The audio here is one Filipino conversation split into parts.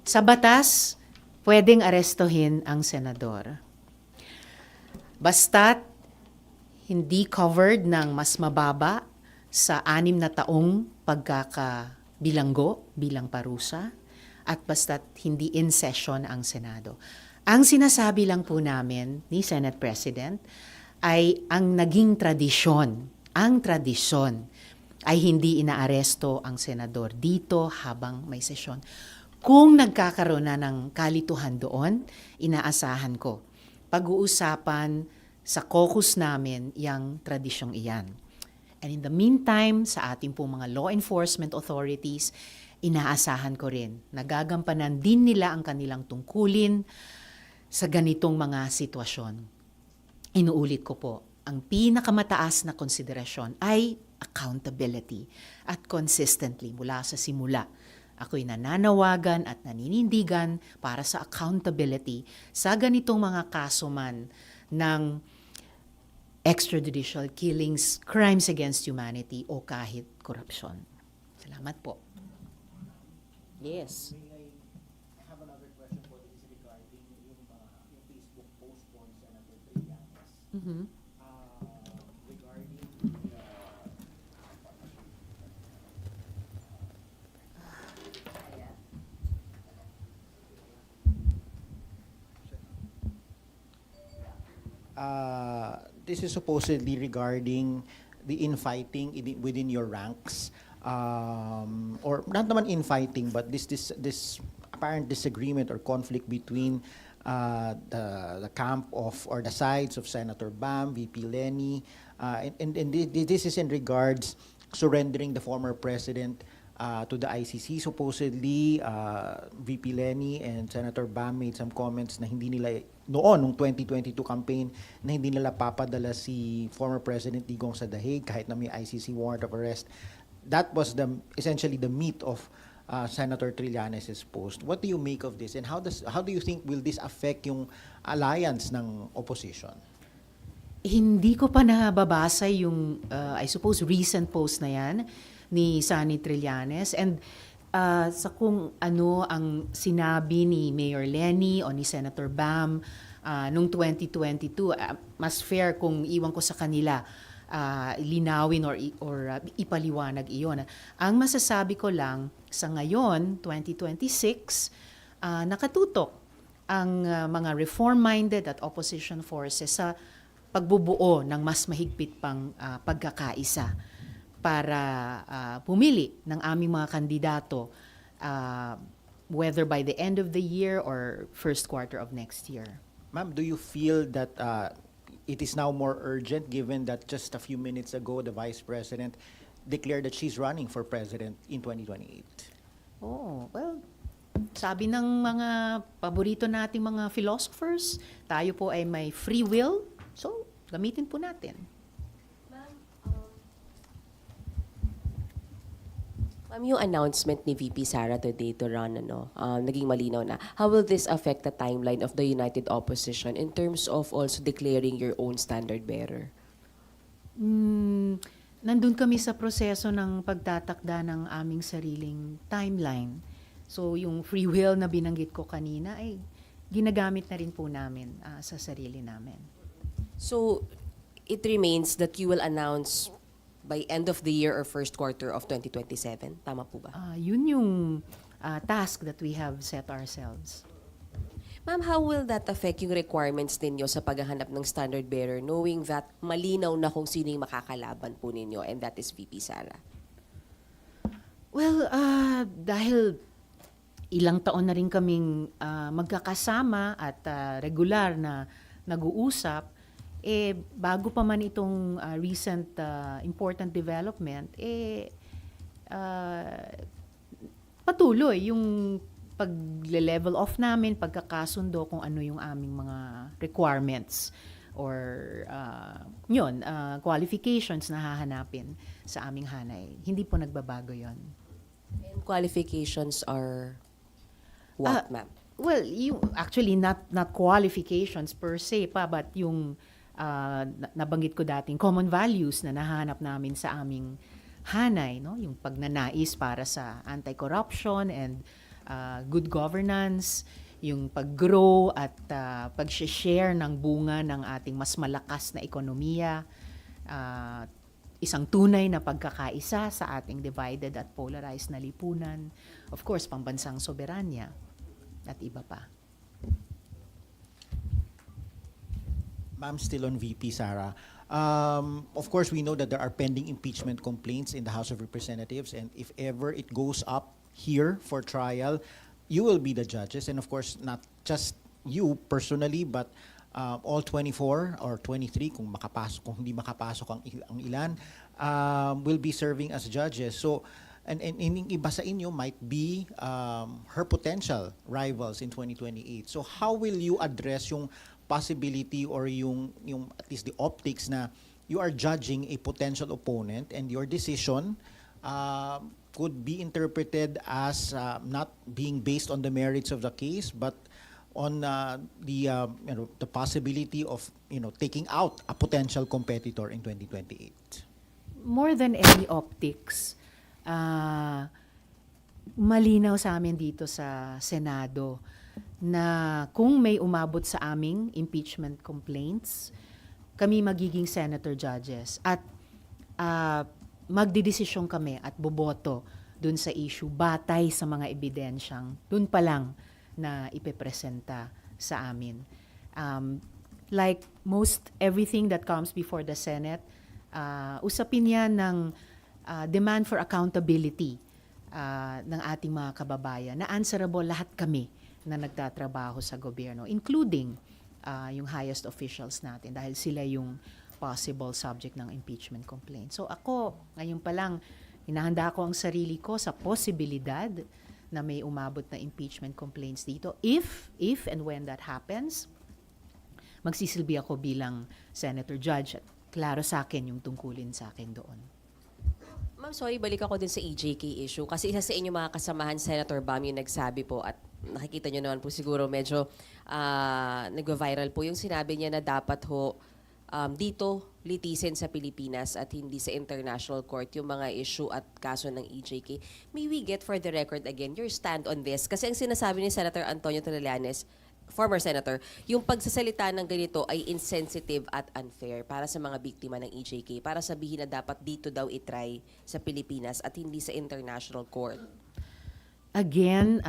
Sa batas, pwedeng arestuhin ang senador. Basta't hindi covered ng mas mababa sa 6 na taong pagkakabilanggo bilang parusa at basta't hindi in session ang Senado. Ang sinasabi lang po namin ni Senate President ay ang naging tradisyon, ang tradisyon ay hindi inaaresto ang senador dito habang may sesyon. Kung nagkakaroon na ng kalituhan doon, inaasahan ko, pag-uusapan sa caucus namin yung tradisyong iyan. And in the meantime, sa ating pong mga law enforcement authorities, inaasahan ko rin, nagagampanan din nila ang kanilang tungkulin sa ganitong mga sitwasyon. Inuulit ko po, ang pinakamataas na konsiderasyon ay accountability at consistently mula sa simula. Ako'y nananawagan at naninindigan para sa accountability sa ganitong mga kaso man ng extrajudicial killings, crimes against humanity o kahit korupsyon. Salamat po. Yes. May I have another question po. This is regarding yung Facebook post po ni Senator Trillanes. Mm-hmm. Regarding this is supposedly regarding the infighting within your ranks, or not naman infighting, but this apparent disagreement or conflict between the camp of or the sides of Senator Bam, VP Lenny, and this is in regards surrendering the former president to the ICC. Supposedly, VP Lenny and Senator Bam made some comments na hindi nila noon, nung 2022 campaign, na hindi nila papadala si former President Digong sa The Hague kahit na may ICC warrant of arrest. That was essentially the meat of Senator Trillanes' post. What do you make of this, and how do you think will this affect yung alliance ng opposition? Hindi ko pa nababasa yung, I suppose, recent post na yan ni Sonny Trillanes. And sa kung ano ang sinabi ni Mayor Lenny o ni Senator Bam noong 2022, mas fair kung iwan ko sa kanila linawin or ipaliwanag iyon. Ang masasabi ko lang, sa ngayon, 2026, nakatutok ang mga reform-minded at opposition forces sa pagbubuo ng mas mahigpit pang pagkakaisa para pumili ng aming mga kandidato whether by the end of the year or first quarter of next year. Ma'am, do you feel that it is now more urgent given that just a few minutes ago the Vice President declared that she's running for President in 2028? Oh, well, sabi ng mga paborito nating mga philosophers, tayo po ay may free will, so gamitin po natin. Ma'am, yung announcement ni VP Sara today to run, naging malinaw na. How will this affect the timeline of the United Opposition in terms of also declaring your own standard bearer? Nandun kami sa proseso ng pagtatakda ng aming sariling timeline. So yung free will na binanggit ko kanina ay ginagamit na rin po namin sa sarili namin. So, it remains that you will announce by end of the year or first quarter of 2027. Tama po ba? Yun yung task that we have set ourselves. Ma'am, how will that affect yung requirements ninyo sa paghahanap ng standard bearer knowing that malinaw na kung sino yung makakalaban po ninyo and that is VP Sara? Well, dahil ilang taon na rin kaming magkakasama at regular na nag-uusap, bago pa man itong recent important development, patuloy yung pag-level off namin, pagkakasundo kung ano yung aming mga requirements or qualifications na hahanapin sa aming hanay. Hindi po nagbabago yon. And qualifications are what, ma'am? Well, actually not qualifications per se pa, but yung nabanggit ko dating common values na nahanap namin sa aming hanay, no? Yung pagnanais para sa anti-corruption and good governance, yung pag-grow at pag-share ng bunga ng ating mas malakas na ekonomiya, isang tunay na pagkakaisa sa ating divided at polarized na lipunan, of course, pambansang soberanya at iba pa. Ma'am, still on VP Sara. Of course, we know that there are pending impeachment complaints in the House of Representatives, and if ever it goes up here for trial, you will be the judges, and of course, not just you personally, but all 24 or 23, kung makapasok, kung hindi makapasok ang ilan, will be serving as judges. So, and iba sa inyo might be her potential rivals in 2028. So, how will you address yung possibility or yung at least the optics na you are judging a potential opponent and your decision could be interpreted as not being based on the merits of the case, but on the possibility of taking out a potential competitor in 2028? More than any optics, malinaw sa amin dito sa Senado na kung may umabot sa aming impeachment complaints, kami magiging senator judges at magdidesisyon kami at boboto dun sa issue batay sa mga ebidensyang dun pa lang na ipepresenta sa amin. Like most everything that comes before the Senate, usapin yan ng demand for accountability ng ating mga kababayan na answerable lahat kami na nagtatrabaho sa gobyerno, including yung highest officials natin dahil sila yung possible subject ng impeachment complaint. So ako, ngayon pa lang, hinahanda ko ang sarili ko sa posibilidad na may umabot na impeachment complaints dito. If and when that happens, magsisilbi ako bilang senator judge at klaro sa akin yung tungkulin sa akin doon. Ma'am, sorry, balik ako din sa EJK issue. Kasi isa sa inyong mga kasamahan, Senator Bam, yung nagsabi po at nakikita nyo naman po siguro medyo nag-viral po yung sinabi niya na dapat ho dito litisin sa Pilipinas at hindi sa international court yung mga issue at kaso ng EJK. May we get for the record again your stand on this? Kasi ang sinasabi ni Senator Antonio Trillanes, former senator, yung pagsasalita ng ganito ay insensitive at unfair para sa mga biktima ng EJK, para sabihin na dapat dito daw itry sa Pilipinas at hindi sa international court. Again,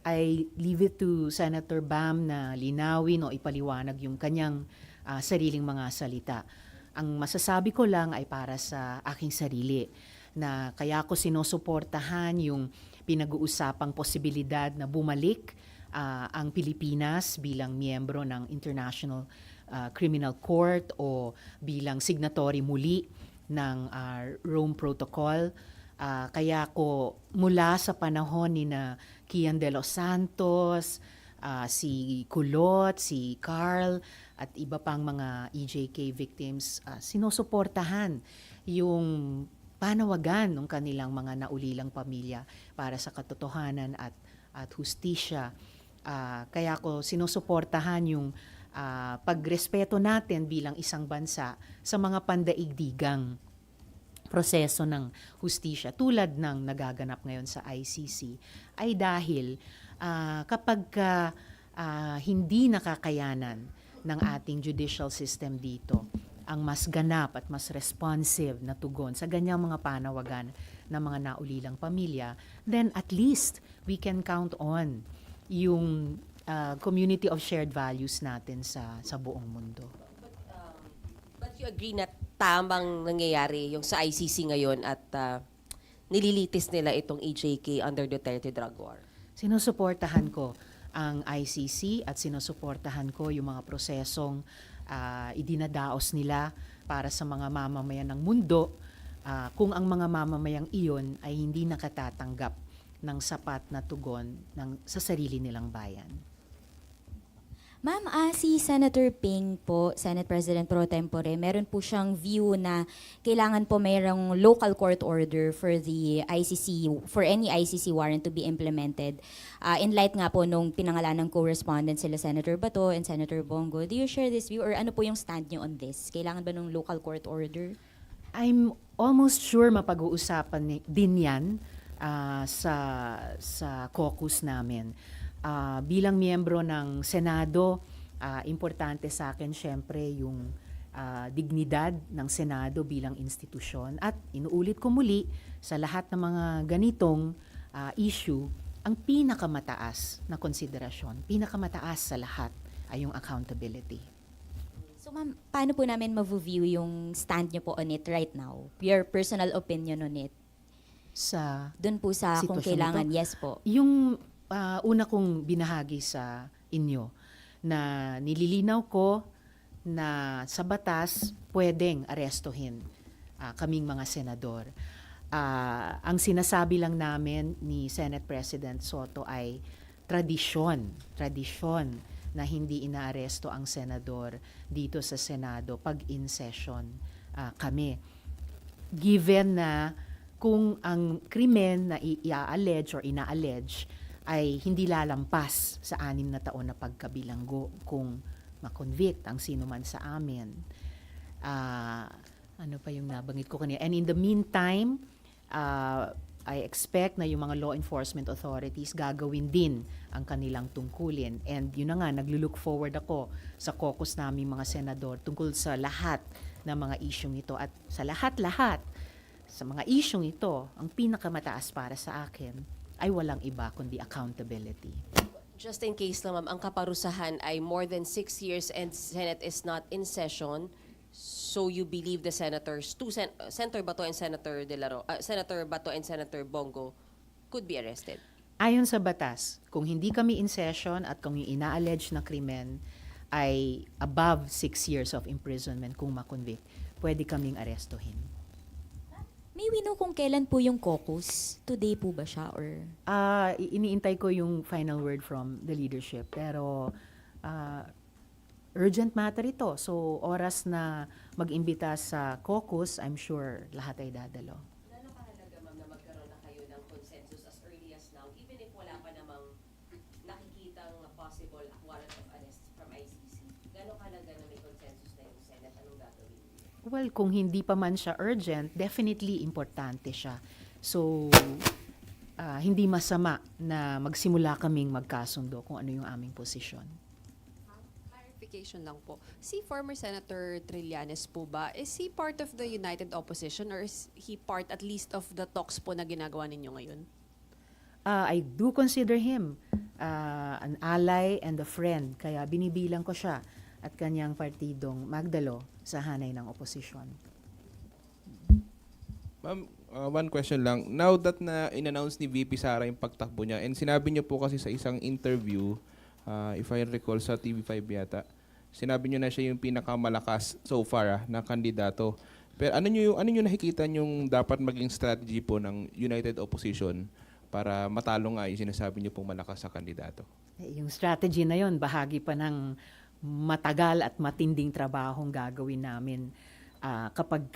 I leave it to Senator Bam na linawin o ipaliwanag yung kanyang sariling mga salita. Ang masasabi ko lang ay para sa aking sarili na kaya ko sinusuportahan yung pinag-uusapang posibilidad na bumalik ang Pilipinas bilang miyembro ng International Criminal Court o bilang signatory muli ng Rome Protocol. Kaya ko mula sa panahon ni na Kian de los Santos, si Kulot, si Carl at iba pang mga EJK victims, sinusuportahan yung panawagan ng kanilang mga naulilang pamilya para sa katotohanan at hustisya. Kaya ko sinusuportahan yung pagrespeto natin bilang isang bansa sa mga pandaigdigang proseso ng hustisya tulad ng nagaganap ngayon sa ICC ay dahil kapag hindi nakakayanan ng ating judicial system dito ang mas ganap at mas responsive na tugon sa ganyang mga panawagan ng mga naulilang pamilya, then at least we can count on yung community of shared values natin sa buong mundo. But you agree na tamang nangyayari yung sa ICC ngayon at nililitis nila itong EJK under Duterte drug war? Sinusuportahan ko ang ICC at sinusuportahan ko yung mga prosesong idinadaos nila para sa mga mamamayan ng mundo kung ang mga mamamayang iyon ay hindi nakatatanggap ng sapat na tugon sa sarili nilang bayan. Ma'am, si Senator Ping po, Senate President pro tempore, meron po siyang view na kailangan po mayroong local court order for the ICC, for any ICC warrant to be implemented. In light nga po nung pinangalan ng co-respondent sila Senator Bato and Senator Bongo, do you share this view or ano po yung stand niyo on this? Kailangan ba ng local court order? I'm almost sure mapag-uusapan din yan sa caucus namin. Bilang miyembro ng Senado, importante sa akin syempre yung dignidad ng Senado bilang institusyon at inuulit ko muli sa lahat ng mga ganitong issue, ang pinakamataas na konsiderasyon, pinakamataas sa lahat ay yung accountability. So ma'am, paano po namin ma-view yung stand niyo po on it right now? Your personal opinion on it? Sa Doon po sa kung Sitwasyon kailangan, ito? yes po. yung una kong binahagi sa inyo na nililinaw ko na sa batas pwedeng arestuhin kaming mga senador. Ang sinasabi lang namin ni Senate President Soto ay tradisyon na hindi inaaresto ang senador dito sa Senado pag in session kami. Given na kung ang krimen na i-allege or ina-allege ay hindi lalampas sa 6 na taon na pagkabilanggo kung makonvict ang sino man sa amin. Ano pa yung nabanggit ko kanina? And in the meantime, I expect na yung mga law enforcement authorities gagawin din ang kanilang tungkulin. And yun na nga, naglulook forward ako sa caucus namin mga senador tungkol sa lahat ng mga isyong ito. At sa lahat-lahat, sa mga isyong ito, ang pinakamataas para sa akin ay walang iba kundi accountability. Just in case lang, ma'am, ang kaparusahan ay more than 6 years and Senate is not in session. So you believe the senators, Senator Bato and Senator Senator Bato and Senator Bongo could be arrested? Ayon sa batas, kung hindi kami in session at kung yung ina-allege na krimen ay above 6 years of imprisonment kung makonvict, pwede kaming arestuhin. May we know kung kailan po yung caucus? Today po ba siya or? Iniintay ko yung final word from the leadership, pero urgent matter ito. So oras na mag-imbita sa caucus, I'm sure lahat ay dadalo. Gano'ng kahalaga, ma'am, na magkaroon na kayo ng consensus as early as now, even if wala pa namang nakikitang possible warrant of arrest from ICC? Gano'ng kahalaga na may consensus na yung Senate? Anong gagawin? Well, kung hindi pa man siya urgent, definitely importante siya. So, hindi masama na magsimula kaming magkasundo kung ano yung aming posisyon. Clarification lang po. Si former Senator Trillanes po ba, is he part of the United Opposition or is he part at least of the talks po na ginagawa ninyo ngayon? I do consider him an ally and a friend, kaya binibilang ko siya at kanyang partidong magdalo sa hanay ng oposisyon. Ma'am, one question lang. Now that na in-announce ni VP Sara yung pagtakbo niya, and sinabi niyo po kasi sa isang interview, if I recall sa TV5 yata, sinabi niyo na siya yung pinakamalakas so far na kandidato. Pero ano niyo nakikita yung dapat maging strategy po ng United Opposition para matalo nga yung sinasabi niyo pong malakas sa kandidato? Yung strategy na yon bahagi pa ng matagal at matinding trabahong gagawin namin kapag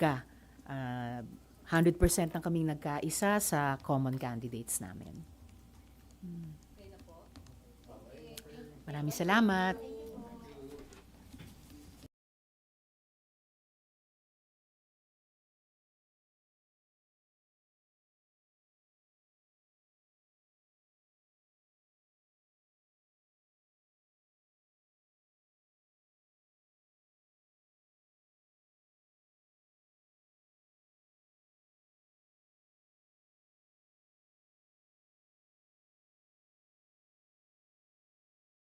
100% na kaming nagkaisa sa common candidates namin. Maraming salamat.